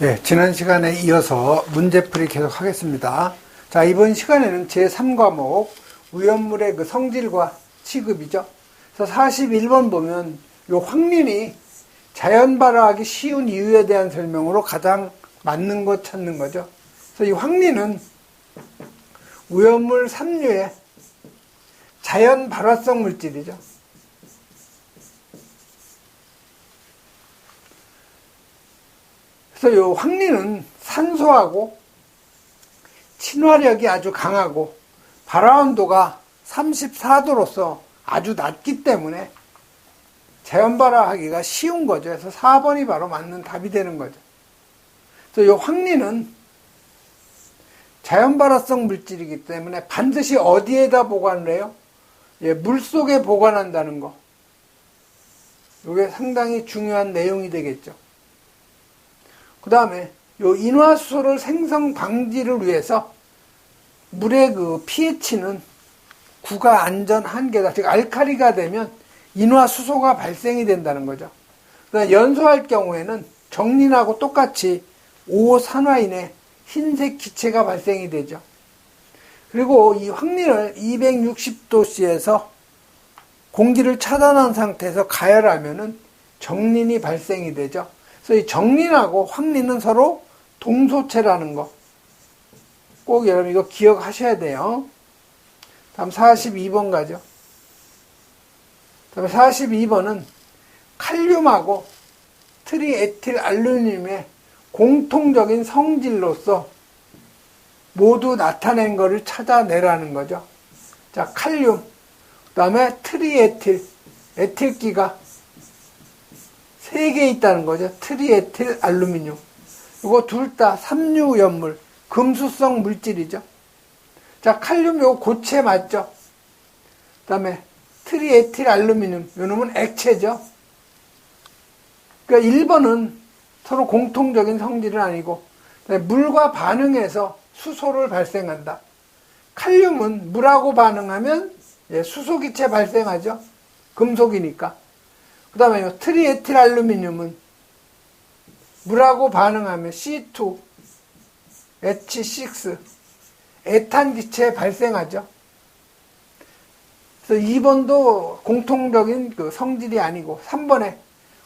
네, 지난 시간에 이어서 문제풀이 계속 하겠습니다. 자, 이번 시간에는 제3과목 위험물의 그 성질과 취급이죠. 그래서 41번 보면 요 황린이 자연 발화하기 쉬운 이유에 대한 설명으로 가장 맞는 것 찾는 거죠. 그래서 이 황린은 위험물 3류의 자연 발화성 물질이죠. 그래서 이 황린은 산소하고 친화력이 아주 강하고 발화 온도가 34도로서 아주 낮기 때문에 자연 발화하기가 쉬운 거죠. 그래서 4번이 바로 맞는 답이 되는 거죠. 그래서 이 황린은 자연 발화성 물질이기 때문에 반드시 어디에다 보관을 해요? 예, 물 속에 보관한다는 거. 이게 상당히 중요한 내용이 되겠죠. 그 다음에 요 인화수소를 생성 방지를 위해서 물의 그 pH는 9가 안전 한계다. 즉 알칼리가 되면 인화수소가 발생이 된다는 거죠. 그다음에 연소할 경우에는 정린하고 똑같이 5산화인의 흰색 기체가 발생이 되죠. 그리고 이 황린을 260도씨에서 공기를 차단한 상태에서 가열하면은 정린이 발생이 되죠. 그래서 이 정린하고 황린은 서로 동소체라는 거. 꼭 여러분 이거 기억하셔야 돼요. 다음 42번 가죠. 다음에 42번은 칼륨하고 트리에틸알루미늄의 공통적인 성질로서 모두 나타낸 것을 찾아내라는 거죠. 자, 칼륨, 그 다음에 트리에틸, 에틸기가 3개 있다는 거죠. 트리에틸 알루미늄. 이거 둘 다 삼류연물, 금수성 물질이죠. 자, 칼륨 요거 고체 맞죠? 그 다음에 트리에틸 알루미늄, 요 놈은 액체죠. 그러니까 1번은 서로 공통적인 성질은 아니고, 물과 반응해서 수소를 발생한다. 칼륨은 물하고 반응하면 수소기체 발생하죠. 금속이니까. 그 다음에 트리에틸 알루미늄은 물하고 반응하면 C2, H6, 에탄기체 발생하죠. 그래서 2번도 공통적인 그 성질이 아니고 3번에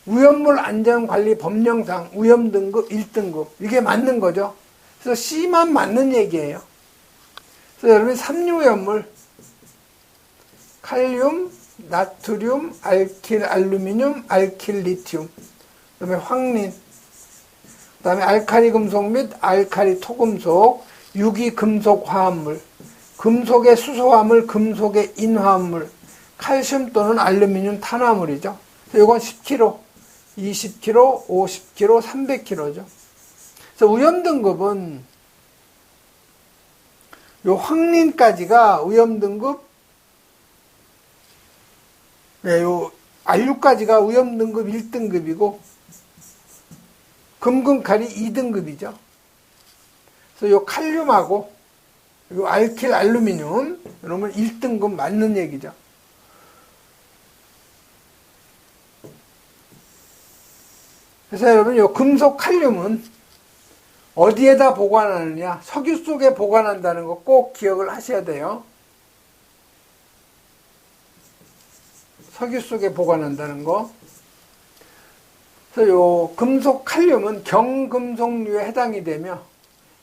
위험물 안전관리 법령상 위험등급 1등급 이게 맞는 거죠. 그래서 C만 맞는 얘기예요. 그래서 여러분이 삼류위험물 칼륨, 나트륨, 알킬 알루미늄, 알킬 리튬, 그 다음에 황린, 그 다음에 알카리 금속 및 알카리 토금속, 유기금속 화합물, 금속의 수소화물, 금속의 인화합물, 칼슘 또는 알루미늄 탄화물이죠. 이건 10kg, 20kg, 50kg, 300kg죠. 그래서 위험등급은 요 황린까지가 위험등급, 네, 요 알류까지가 위험등급 1등급이고 금금칼이 2등급이죠. 그래서 요 칼륨하고 요 알킬 알루미늄 이러면 1등급 맞는 얘기죠. 그래서 여러분 요 금속 칼륨은 어디에다 보관하느냐? 석유 속에 보관한다는 거 꼭 기억을 하셔야 돼요. 석유 속에 보관한다는 거. 그래서 요 금속 칼륨은 경금속류에 해당이 되며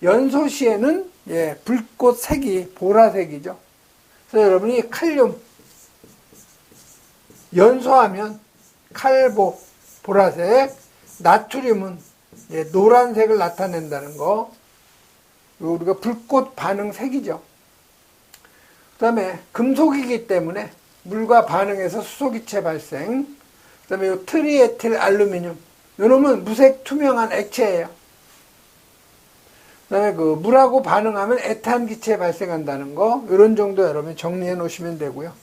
연소 시에는 불꽃 색이 보라색이죠. 그래서 여러분이 칼륨 연소하면 칼보 보라색, 나트륨은 노란색을 나타낸다는 거. 우리가 불꽃 반응 색이죠. 그 다음에 금속이기 때문에 물과 반응해서 수소기체 발생. 그 다음에 요 트리에틸 알루미늄. 요 놈은 무색 투명한 액체예요. 그 다음에 그 물하고 반응하면 에탄기체 발생한다는 거. 이런 정도 여러분 정리해 놓으시면 되고요.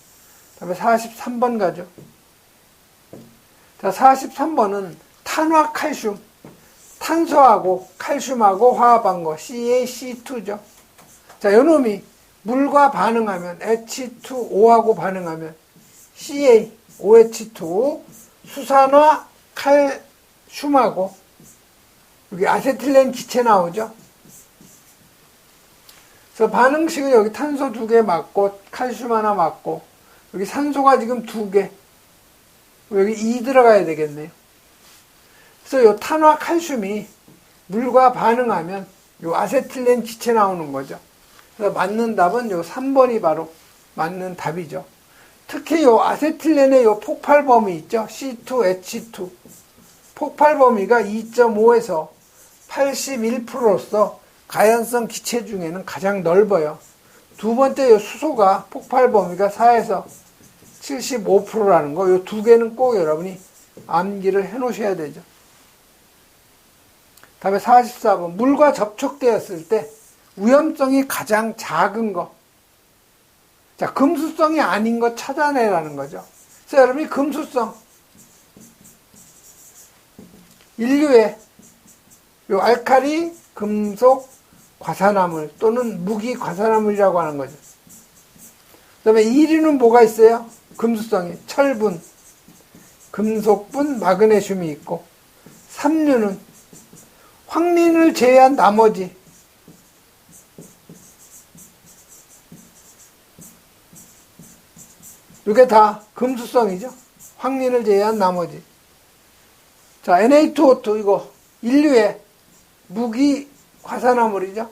그 다음에 43번 가죠. 자, 43번은 탄화칼슘. 탄소하고 칼슘하고 화합한 거. CaC2죠. 자, 요 놈이 물과 반응하면 H2O하고 반응하면 CaOH2 수산화 칼슘하고 여기 아세틸렌 기체 나오죠. 그래서 반응식은 여기 탄소 2개 맞고 칼슘 하나 맞고 여기 산소가 지금 2개, 여기 2 들어가야 되겠네요. 그래서 이 탄화 칼슘이 물과 반응하면 이 아세틸렌 기체 나오는 거죠. 그래서 맞는 답은 이 3번이 바로 맞는 답이죠. 특히 이 아세틸렌의 이 폭발 범위 있죠. C2H2. 폭발 범위가 2.5에서 81%로서 가연성 기체 중에는 가장 넓어요. 두 번째 이 수소가 폭발 범위가 4에서 75%라는 거, 이 두 개는 꼭 여러분이 암기를 해 놓으셔야 되죠. 다음에 44번. 물과 접촉되었을 때 위험성이 가장 작은 거. 자, 금수성이 아닌 거 찾아내라는 거죠. 그래서 여러분이 금수성. 인류의 요 알칼리, 금속, 과산화물 또는 무기 과산화물이라고 하는 거죠. 그 다음에 1위는 뭐가 있어요? 금수성이 철분, 금속분, 마그네슘이 있고 3류는 황린을 제외한 나머지 이게 다 금수성이죠. 황린을 제외한 나머지. 자, Na2O2 이거 인류의 무기 과산화물이죠.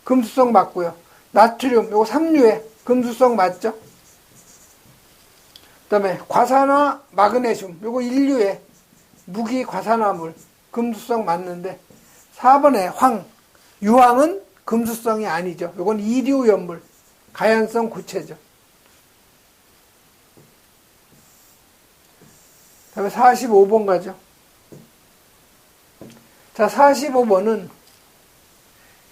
금수성 맞고요. 나트륨 이거 3류의 금수성 맞죠. 그 다음에 과산화 마그네슘 이거 인류의 무기 과산화물 금수성 맞는데 4번에 유황은 금수성이 아니죠. 이건 이류 연물 가연성 고체죠. 다음에 45번 가죠. 자, 45번은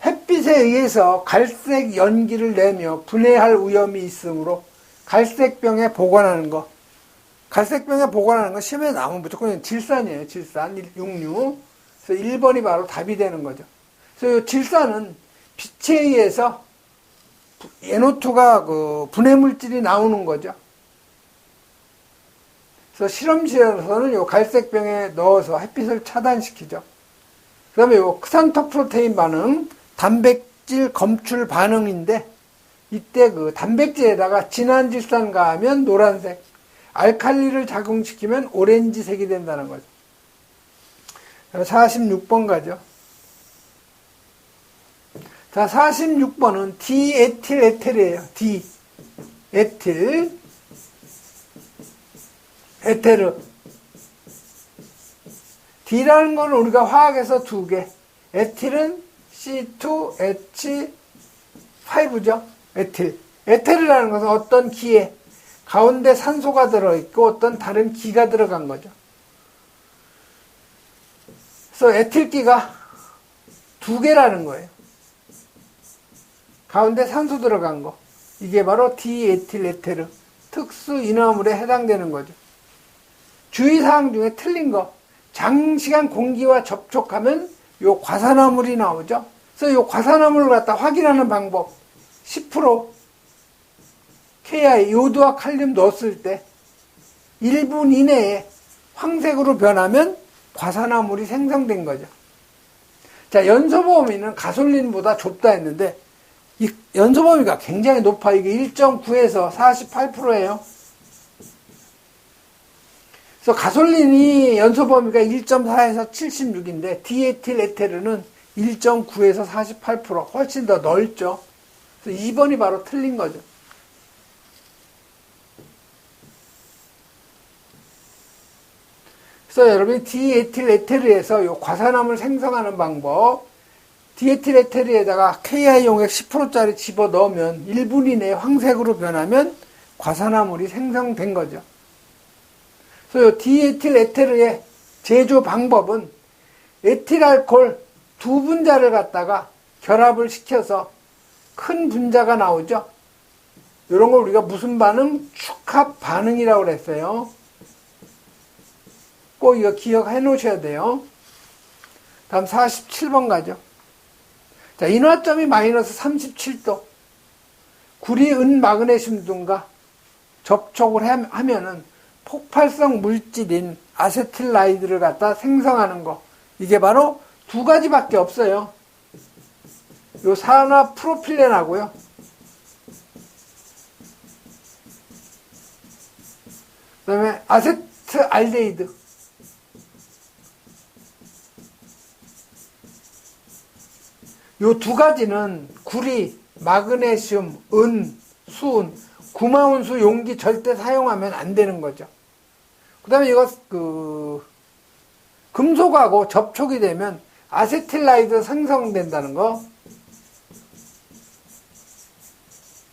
햇빛에 의해서 갈색 연기를 내며 분해할 위험이 있으므로 갈색병에 보관하는 거. 갈색병에 보관하는 거 시험에 나오면 무조건 질산이에요. 질산, 66. 그래서 1번이 바로 답이 되는 거죠. 그래서 질산은 빛에 의해서 NO2가 그 분해물질이 나오는 거죠. 그래서 실험실에서는 요 갈색병에 넣어서 햇빛을 차단시키죠. 그 다음에 요 크산토 프로테인 반응, 단백질 검출 반응인데, 이때 그 단백질에다가 진한 질산 가하면 노란색, 알칼리를 작용시키면 오렌지색이 된다는 거죠. 46번 가죠. 자, 46번은 디에틸 에테르예요. 에틸, 에테르. D라는 건 우리가 화학에서 2개. 에틸은 C2H5죠. 에틸. 에테르라는 것은 어떤 기에 가운데 산소가 들어있고 어떤 다른 기가 들어간 거죠. 그래서 에틸기가 2개라는 거예요. 가운데 산소 들어간 거. 이게 바로 디에틸 에테르. 특수 인화물에 해당되는 거죠. 주의사항 중에 틀린 거. 장시간 공기와 접촉하면 요 과산화물이 나오죠. 그래서 요 과산화물을 갖다 확인하는 방법. 10% Ki, 요드와 칼륨 넣었을 때 1분 이내에 황색으로 변하면 과산화물이 생성된 거죠. 자, 연소 범위는 가솔린보다 좁다 했는데 이 연소 범위가 굉장히 높아. 이게 1.9에서 48%예요. 그래서 가솔린이 연소 범위가 1.4에서 76인데 디에틸 에테르는 1.9에서 48% 훨씬 더 넓죠. 그래서 2번이 바로 틀린 거죠. 그래서 여러분이 디에틸 에테르에서 요 과산화물 생성하는 방법, 디에틸 에테르에다가 KI 용액 10%짜리 집어 넣으면 1분 이내에 황색으로 변하면 과산화물이 생성된 거죠. 그래서 요 디에틸 에테르의 제조 방법은 에틸알코올 2분자를 갖다가 결합을 시켜서 큰 분자가 나오죠. 이런 걸 우리가 무슨 반응? 축합 반응이라고 그랬어요. 꼭 이거 기억해 놓으셔야 돼요. 다음 47번 가죠. 자, 인화점이 마이너스 37도. 구리, 은, 마그네슘 등과 접촉을 하면은 폭발성 물질인 아세틸라이드를 갖다 생성하는 거. 이게 바로 두 가지밖에 없어요. 요 산화 프로필렌하고요. 그 다음에 아세트알데히드. 요 두 가지는 구리, 마그네슘, 은, 수은, 구마운수 용기 절대 사용하면 안 되는 거죠. 그 다음에 이거 금속하고 접촉이 되면 아세틸라이드 생성된다는 거.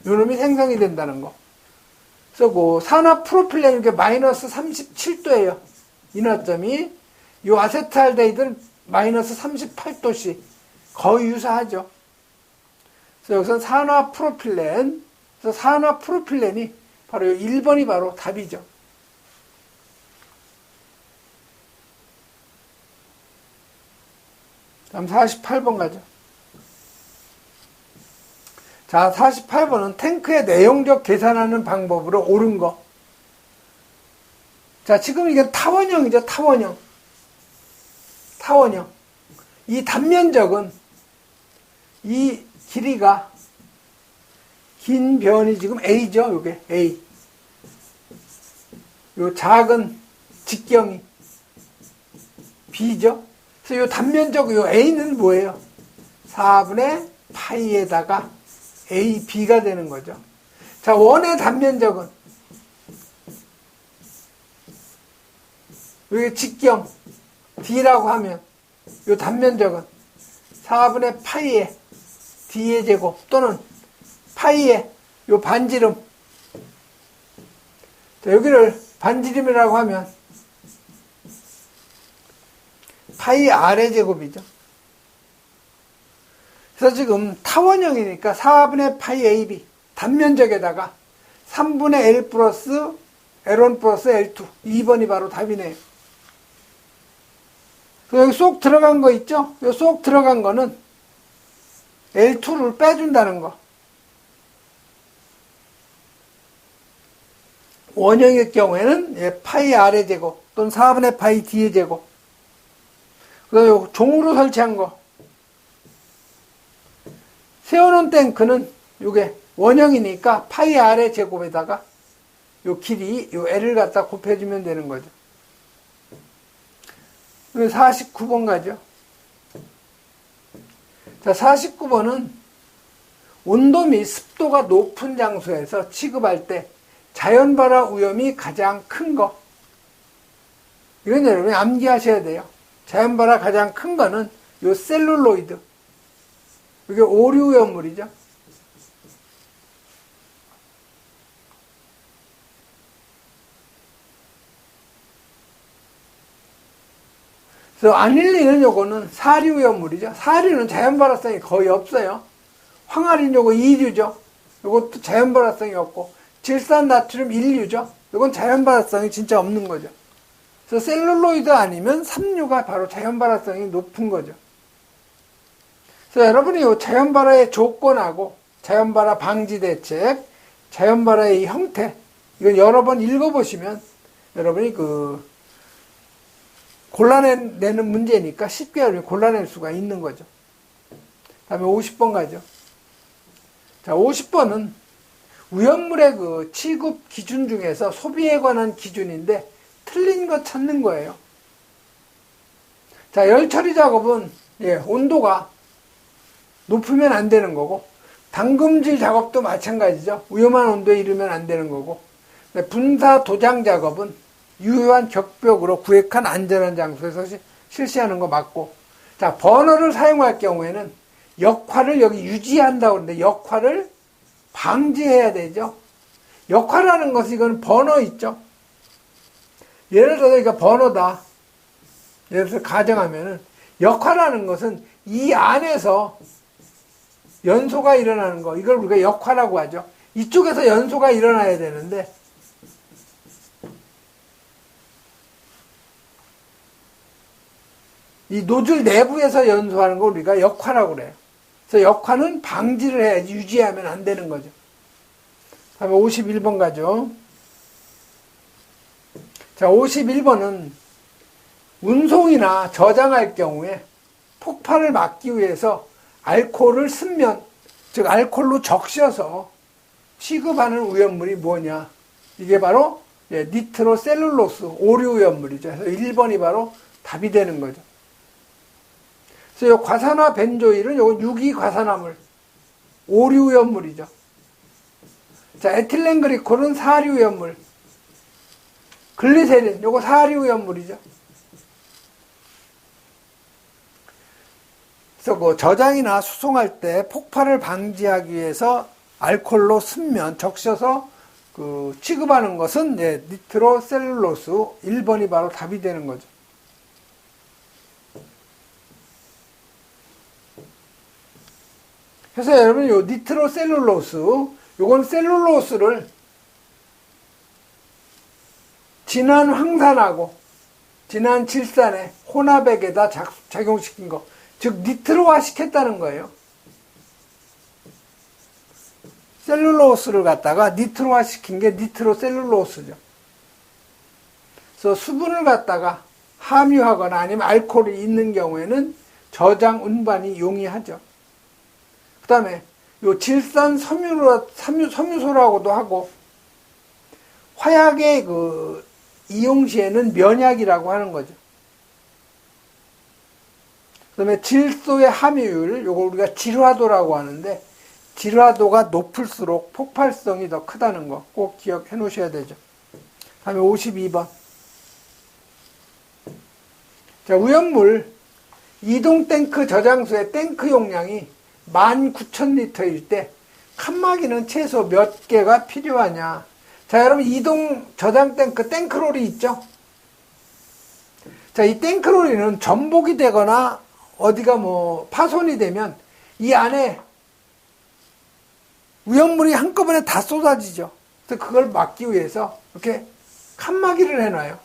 요 놈이 생성이 된다는 거. 그래서 그 산화 프로필렌 이게 마이너스 37도예요. 인화점이. 요 아세트알데히드는 마이너스 38도씨. 거의 유사하죠. 그래서 여기서 산화 프로필렌. 그래서 산화 프로필렌이 바로 1번이 바로 답이죠. 다음 48번 가죠. 자, 48번은 탱크의 내용적 계산하는 방법으로 옳은 거. 자, 지금 이게 타원형이죠. 타원형. 타원형. 이 단면적은 이 길이가 긴 변이 지금 A죠. 요게 A. 요 작은 직경이 B죠. 그래서 요 단면적 요 A는 뭐예요? 4분의 파이에다가 AB가 되는 거죠. 자, 원의 단면적은 여기 직경 D라고 하면 요 단면적은 4분의 파이에 D의 제곱 또는 파이에 요 반지름. 자, 여기를 반지름이라고 하면 파이 R의 제곱이죠. 그래서 지금 타원형이니까 4분의 파이 AB 단면적에다가 3분의 L 플러스 L1 플러스 L2 2번이 바로 답이네요. 여기 쏙 들어간 거 있죠? 여기 쏙 들어간 거는 L2를 빼준다는 거. 원형일 경우에는 파이 R의 제곱 또는 4분의 파이 D의 제곱. 그 다음에 종으로 설치한 거. 세워놓은 탱크는 요게 원형이니까 파이 R의 제곱에다가 요 길이, 요 L을 갖다 곱해주면 되는 거죠. 49번 가죠. 자, 49번은 온도 및 습도가 높은 장소에서 취급할 때 자연발화 위험이 가장 큰 거. 이건 여러분이 암기하셔야 돼요. 자연발화 가장 큰 거는 요 셀룰로이드. 이게 오류연물이죠. 그래서 아닐린은 요거는 사류연물이죠. 사류는 자연발화성이 거의 없어요. 황아린 요거 2류죠. 요것도 자연발화성이 없고, 질산나트륨 1류죠. 요건 자연발화성이 진짜 없는 거죠. 그래서 셀룰로이드 아니면 3류가 바로 자연발화성이 높은 거죠. 그래서 여러분이 요 자연발화의 조건하고 자연발화 방지 대책, 자연발화의 형태, 이건 여러 번 읽어보시면 여러분이 골라내는 문제니까 쉽게 여러분이 골라낼 수가 있는 거죠. 다음에 50번 가죠. 자, 50번은 위험물의 취급 기준 중에서 소비에 관한 기준인데 틀린 거 찾는 거예요. 자, 열 처리 작업은 온도가 높으면 안 되는 거고, 담금질 작업도 마찬가지죠. 위험한 온도에 이르면 안 되는 거고, 분사 도장 작업은 유효한 격벽으로 구획한 안전한 장소에서 실시하는 거 맞고, 자, 버너를 사용할 경우에는 역할을 여기 유지한다고 그러는데 역할을 방지해야 되죠. 역할이라는 것은 이건 버너 있죠. 예를 들어서 이거 버너다. 예를 들어서 가정하면은 역할이라는 것은 이 안에서 연소가 일어나는 거, 이걸 우리가 역화라고 하죠. 이쪽에서 연소가 일어나야 되는데 이 노즐 내부에서 연소하는 걸 우리가 역화라고 그래요. 그래서 역화는 방지를 해야지 유지하면 안 되는 거죠. 다음에 51번 가죠. 자, 51번은 운송이나 저장할 경우에 폭발을 막기 위해서 알코올을 쓴면, 즉 알코올로 적셔서 취급하는 오염물이 뭐냐? 이게 바로 니트로셀룰로스, 오류 오염물이죠. 그래서 1번이 바로 답이 되는 거죠. 그래서 이 과산화 벤조일은 요거 유기과산화물, 오류 오염물이죠. 자, 에틸렌 그리콜은 사류 오염물, 글리세린, 요거 사류 오염물이죠. 그래서 그 저장이나 수송할 때 폭발을 방지하기 위해서 알코올로 쓴면, 적셔서 그 취급하는 것은 니트로셀룰로스, 1번이 바로 답이 되는 거죠. 그래서 여러분 요 니트로셀룰로스, 요건 셀룰로스를 진한 황산하고 진한 질산에 혼합액에다 작용시킨 거, 즉 니트로화 시켰다는 거예요. 셀룰로스를 갖다가 니트로화 시킨 게 니트로셀룰로스죠. 그래서 수분을 갖다가 함유하거나 아니면 알코올이 있는 경우에는 저장 운반이 용이하죠. 그 다음에 요 질산 섬유소라고도 하고, 화약의 그 이용 시에는 면약이라고 하는 거죠. 그 다음에 질소의 함유율, 요걸 우리가 질화도라고 하는데, 질화도가 높을수록 폭발성이 더 크다는 거 꼭 기억해 놓으셔야 되죠. 다음에 52번. 자, 오염물 이동 탱크 저장소의 탱크 용량이 19,000리터일 때 칸막이는 최소 몇 개가 필요하냐. 자, 여러분 이동 저장 탱크, 탱크롤이 있죠? 자, 이 탱크롤이는 전복이 되거나 어디가 뭐 파손이 되면 이 안에 오염물이 한꺼번에 다 쏟아지죠. 그래서 그걸 막기 위해서 이렇게 칸막이를 해놔요.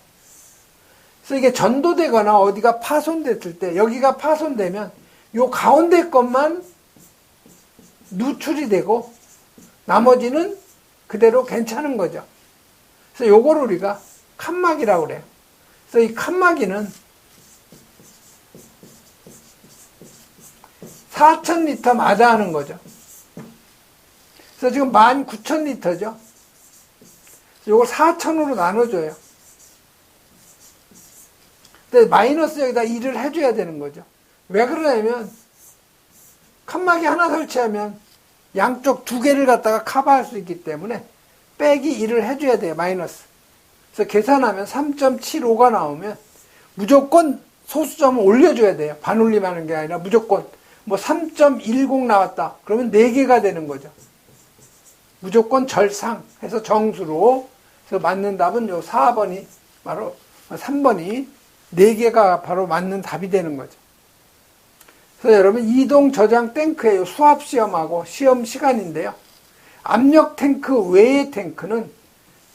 그래서 이게 전도되거나 어디가 파손됐을 때, 여기가 파손되면 요 가운데 것만 누출이 되고 나머지는 그대로 괜찮은 거죠. 그래서 요걸 우리가 칸막이라고 그래요. 그래서 이 칸막이는 4,000리터마다 하는 거죠. 그래서 지금 19,000리터죠. 요걸 4,000으로 나눠줘요. 근데 마이너스 여기다 1을 해줘야 되는 거죠. 왜 그러냐면 칸막이 하나 설치하면 양쪽 두 개를 갖다가 커버할 수 있기 때문에 빼기 1을 해줘야 돼요. 마이너스. 그래서 계산하면 3.75가 나오면 무조건 소수점을 올려줘야 돼요. 반올림하는 게 아니라 무조건 뭐 3.10 나왔다. 그러면 4개가 되는 거죠. 무조건 절상해서 정수로. 그래서 맞는 답은 요 4번이 바로 3번이 4개가 바로 맞는 답이 되는 거죠. 그래서 여러분 이동 저장 탱크의 수압 시험하고 시험 시간인데요. 압력 탱크 외의 탱크는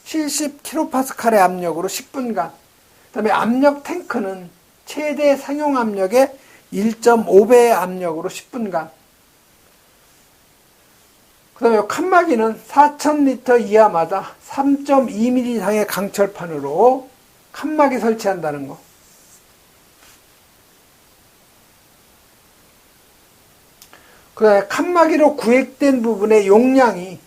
70kPa의 압력으로 10분간, 그 다음에 압력 탱크는 최대 상용 압력의 1.5배의 압력으로 10분간, 그 다음에 칸막이는 4,000리터 이하마다 3.2mm 이상의 강철판으로 칸막이 설치한다는 거. 그 다음에 칸막이로 구획된 부분의 용량이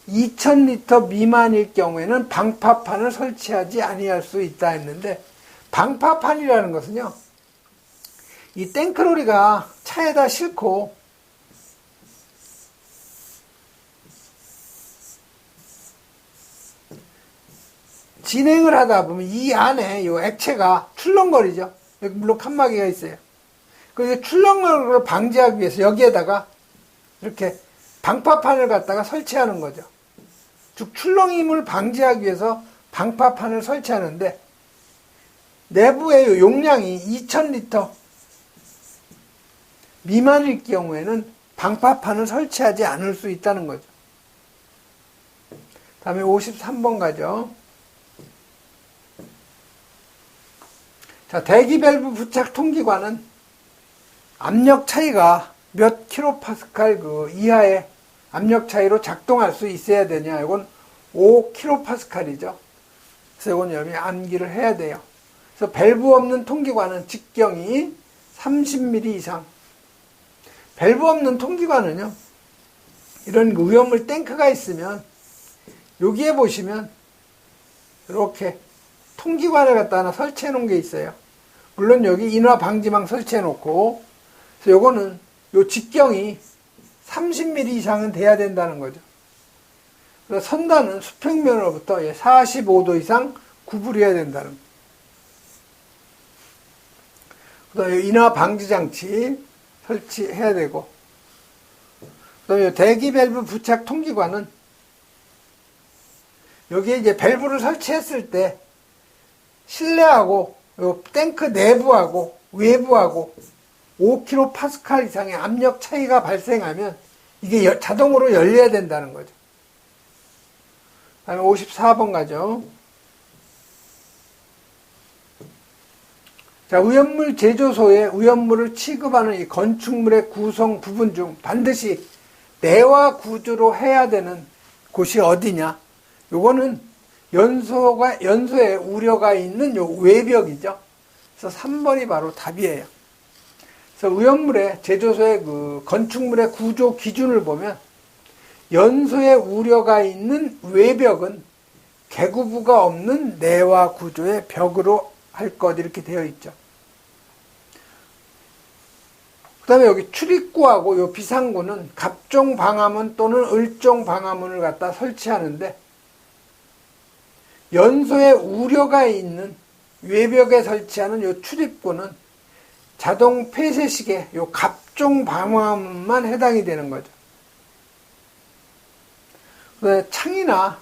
2,000리터 미만일 경우에는 방파판을 설치하지 아니할 수 있다 했는데, 방파판이라는 것은요, 이 탱크로리가 차에다 싣고 진행을 하다 보면 이 안에 이 액체가 출렁거리죠. 여기 물론 칸막이가 있어요. 그래서 출렁거림을 방지하기 위해서 여기에다가 이렇게 방파판을 갖다가 설치하는 거죠. 즉 출렁임을 방지하기 위해서 방파판을 설치하는데, 내부의 용량이 2,000리터 미만일 경우에는 방파판을 설치하지 않을 수 있다는 거죠. 다음에 53번 가죠. 자, 대기 밸브 부착 통기관은 압력 차이가 몇 킬로파스칼 그 이하의 압력 차이로 작동할 수 있어야 되냐. 이건 5킬로파스칼이죠. 그래서 이건 여러분이 암기를 해야 돼요. 그래서 밸브 없는 통기관은 직경이 30mm 이상. 밸브 없는 통기관은요, 이런 오염물 탱크가 있으면 여기에 보시면 이렇게 통기관을 갖다 하나 설치해 놓은 게 있어요. 물론 여기 인화 방지망 설치해 놓고, 그래서 요거는 요 직경이 30mm 이상은 돼야 된다는 거죠. 그래서 선단은 수평면으로부터 45도 이상 구부려야 된다는 거죠. 그다음에 인화 방지 장치 설치해야 되고, 그다음에 대기 밸브 부착 통기관은 여기에 이제 밸브를 설치했을 때 실내하고 요 탱크 내부하고 외부하고 5kPa 이상의 압력 차이가 발생하면 이게 자동으로 열려야 된다는 거죠. 다음에 54번 가죠. 자, 오염물 제조소에 오염물을 취급하는 이 건축물의 구성 부분 중 반드시 내화 구조로 해야 되는 곳이 어디냐? 요거는 연소에 우려가 있는 요 외벽이죠. 그래서 3번이 바로 답이에요. 그래서 오염물의 제조소의 그 건축물의 구조 기준을 보면 연소에 우려가 있는 외벽은 개구부가 없는 내화 구조의 벽으로 할 것 이렇게 되어 있죠. 그 다음에 여기 출입구하고 요 비상구는 갑종 방화문 또는 을종 방화문을 갖다 설치하는데, 연소에 우려가 있는 외벽에 설치하는 요 출입구는 자동 폐쇄식의 요 갑종 방화문만 해당이 되는 거죠. 그 다음에 창이나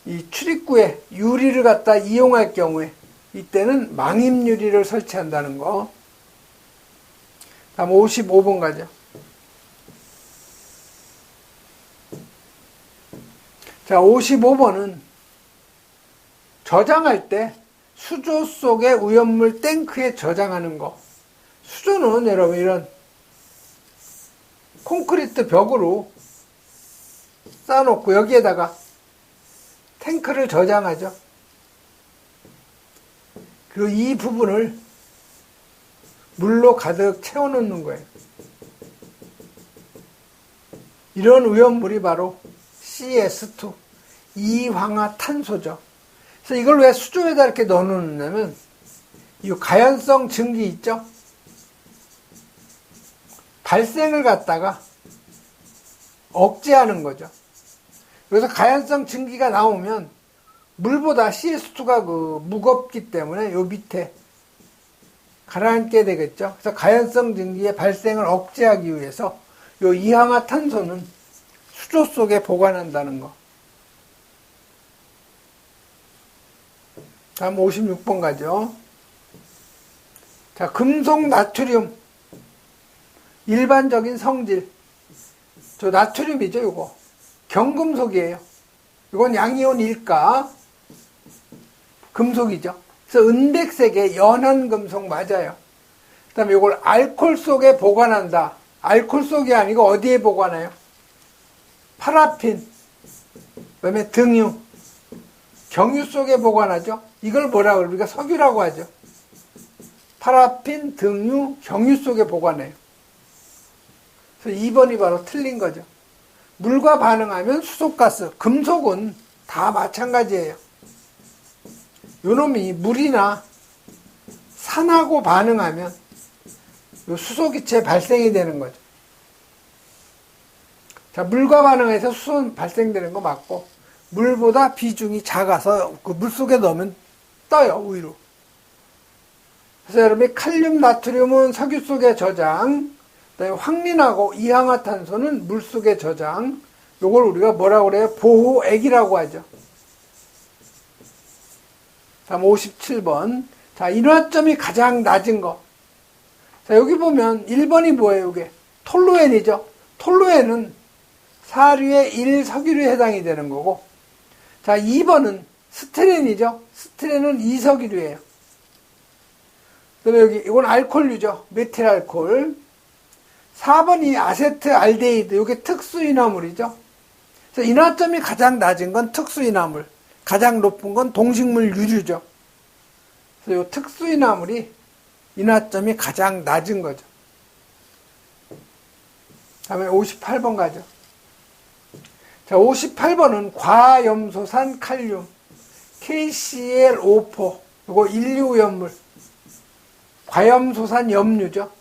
이 출입구에 유리를 갖다 이용할 경우에 이때는 망임 유리를 설치한다는 거. 다음 55번 가죠. 자, 55번은 저장할 때 수조 속에 오염물 탱크에 저장하는 거. 수조는 여러분 이런 콘크리트 벽으로 쌓아놓고 여기에다가 탱크를 저장하죠. 그리고 이 부분을 물로 가득 채워놓는 거예요. 이런 오염물이 바로 CS2, 이황화탄소죠. 그래서 이걸 왜 수조에다 이렇게 넣어놓냐면, 이 가연성 증기 있죠? 발생을 갖다가 억제하는 거죠. 그래서 가연성 증기가 나오면 물보다 CS2가 무겁기 때문에 요 밑에 가라앉게 되겠죠. 그래서 가연성 증기의 발생을 억제하기 위해서 요 이황화탄소는 수조 속에 보관한다는 거. 다음 56번 가죠. 자, 금속 나트륨 일반적인 성질. 저 나트륨이죠, 요거. 경금속이에요. 이건 양이온 일가 금속이죠. 그래서 은백색의 연한 금속 맞아요. 그 다음에 이걸 알코올 속에 보관한다. 알코올 속이 아니고 어디에 보관해요? 파라핀, 그 다음에 등유, 경유 속에 보관하죠. 이걸 뭐라고 우리가 석유라고 하죠. 파라핀, 등유, 경유 속에 보관해요. 그래서 2번이 바로 틀린 거죠. 물과 반응하면 수소가스, 금속은 다 마찬가지예요. 요놈이 물이나 산하고 반응하면 요 수소기체 발생이 되는 거죠. 자, 물과 반응해서 수소 발생되는 거 맞고, 물보다 비중이 작아서 그 물 속에 넣으면 떠요, 위로. 그래서 여러분이 칼륨, 나트륨은 석유 속에 저장, 그다음에 황린하고 이황화탄소는 물 속에 저장. 요걸 우리가 뭐라고 그래요? 보호액이라고 하죠. 다음 57번. 자, 인화점이 가장 낮은 거. 자, 여기 보면 1번이 뭐예요, 이게? 톨루엔이죠. 톨루엔은 사류의 1석유류에 해당이 되는 거고, 자, 2번은 스테렌이죠. 스테렌은 2석유류예요. 그 다음에 여기, 이건 알코올류죠. 메틸알코올. 4번이 아세트알데히드, 이게 특수인화물이죠. 그래서 인화점이 가장 낮은 건 특수인화물, 가장 높은 건 동식물 유류죠. 그래서 이 특수인화물이 인화점이 가장 낮은 거죠. 다음에 58번 가죠. 자, 58번은 과염소산 칼륨 KCl O4 이거 인류염물 과염소산 염류죠.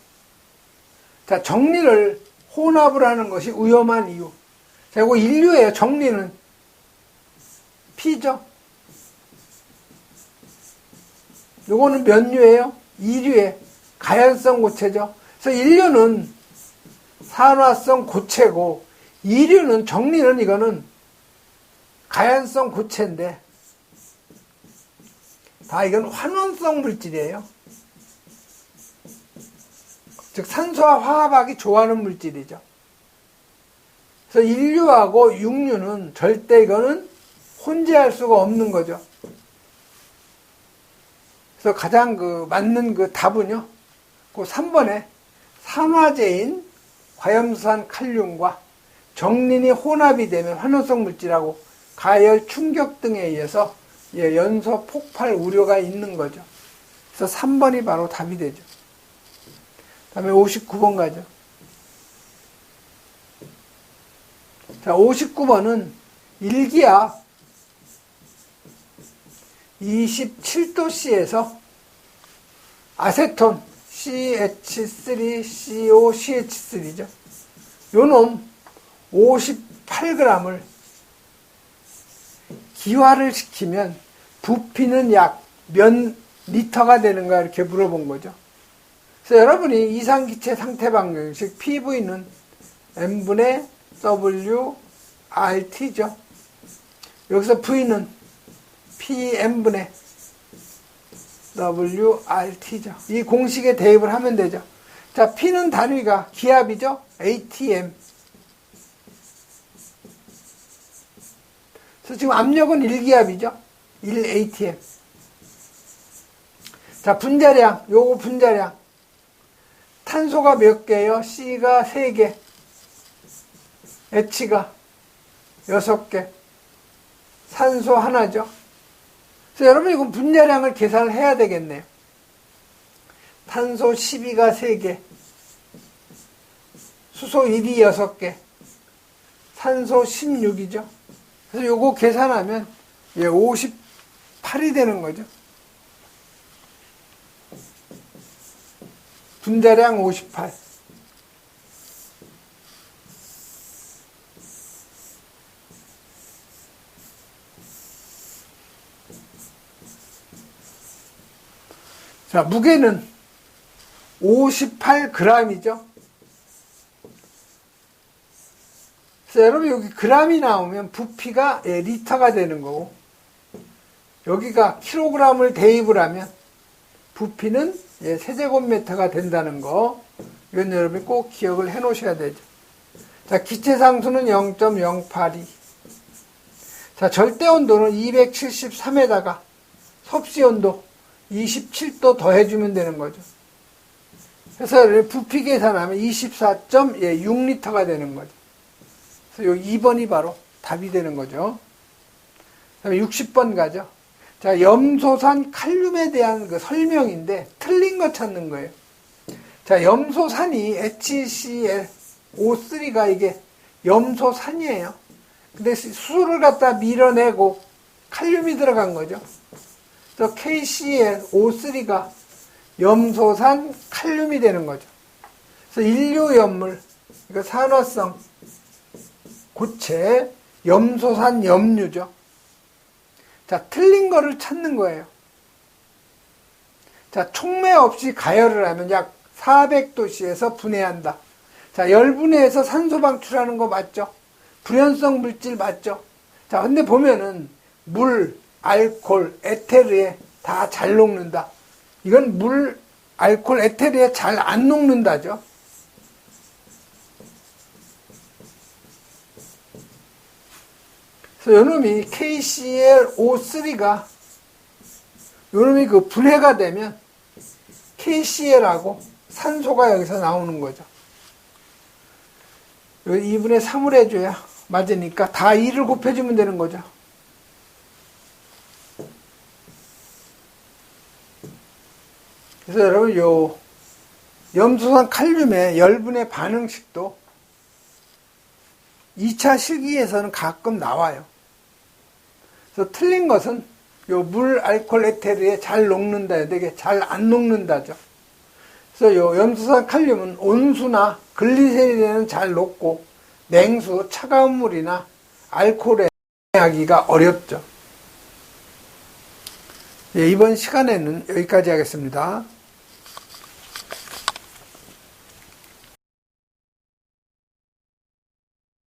자, 정리를 혼합을 하는 것이 위험한 이유. 자, 이거 인류예요. 정리는 P죠. 요거는 몇 류예요? 2류의 가연성 고체죠. 그래서 인류는 산화성 고체고 2류는 정리는 이거는 가연성 고체인데 다 이건 환원성 물질이에요. 즉 산소와 화합하기 좋아하는 물질이죠. 그래서 인류하고 6류는 절대 이거는 혼재할 수가 없는 거죠. 그래서 가장 맞는 답은요. 그 3번에 산화제인 과염소산 칼륨과 정린이 혼합이 되면 환원성 물질하고 가열 충격 등에 의해서 연소 폭발 우려가 있는 거죠. 그래서 3번이 바로 답이 되죠. 다음에 59번 가죠. 자, 59번은 일기압 27도씨에서 아세톤 CH3COCH3죠. 요놈 58g을 기화를 시키면 부피는 약 몇 리터가 되는가 이렇게 물어본 거죠. 그래서 여러분이 이상기체 상태 방정식 PV는 M분의 WRT죠. 여기서 V는 PM분의 WRT죠. 이 공식에 대입을 하면 되죠. 자, P는 단위가 기압이죠. ATM. 그래서 지금 압력은 1기압이죠. 1ATM. 자, 분자량. 요거 분자량. 탄소가 몇 개예요? C가 3개. H가 6개. 산소 하나죠. 그래서 여러분 이건 분자량을 계산을 해야 되겠네요. 탄소 12가 3개. 수소 1이 6개. 산소 16이죠. 그래서 요거 계산하면 58이 되는 거죠. 분자량 58. 자, 무게는 58g이죠. 그래서 여러분 여기 g이 나오면 부피가 리터가 되는 거고 여기가 킬로그램을 대입을 하면 부피는 세제곱미터가 된다는 거. 이건 여러분이 꼭 기억을 해 놓으셔야 되죠. 자, 기체 상수는 0.082. 자, 절대 온도는 273에다가 섭씨 온도 27도 더해주면 되는 거죠. 그래서 부피 계산하면 24.6리터가 되는 거죠. 그래서 요 2번이 바로 답이 되는 거죠. 다음에 60번 가죠. 자, 염소산 칼륨에 대한 설명인데 틀린 거 찾는 거예요. 자, 염소산이 HClO3가 이게 염소산이에요. 근데 수소를 갖다 밀어내고 칼륨이 들어간 거죠. 그래서 KClO3가 염소산 칼륨이 되는 거죠. 그래서 인류염물, 이거 산화성 고체, 염소산 염류죠. 자, 틀린 거를 찾는 거예요. 자, 촉매 없이 가열을 하면 약 400도씨에서 분해한다. 자, 열분해해서 산소 방출하는 거 맞죠? 불연성 물질 맞죠? 자, 근데 보면은 물, 알코올, 에테르에 다 잘 녹는다. 이건 물, 알코올, 에테르에 잘 안 녹는다죠. 그래서 요놈이 KClO3가 요놈이 분해가 되면 KCl하고 산소가 여기서 나오는 거죠. 2분의 3을 해줘야 맞으니까 다 2를 곱해주면 되는 거죠. 그래서 여러분, 요 염소산 칼륨의 열분의 반응식도 2차 실기에서는 가끔 나와요. 그래서 틀린 것은 요 물, 알코올, 에테르에 잘 녹는다, 되게 잘 안 녹는다죠. 그래서 요 염소산 칼륨은 온수나 글리세린에는 잘 녹고 냉수, 차가운 물이나 알코올에 하기가 어렵죠. 예, 이번 시간에는 여기까지 하겠습니다.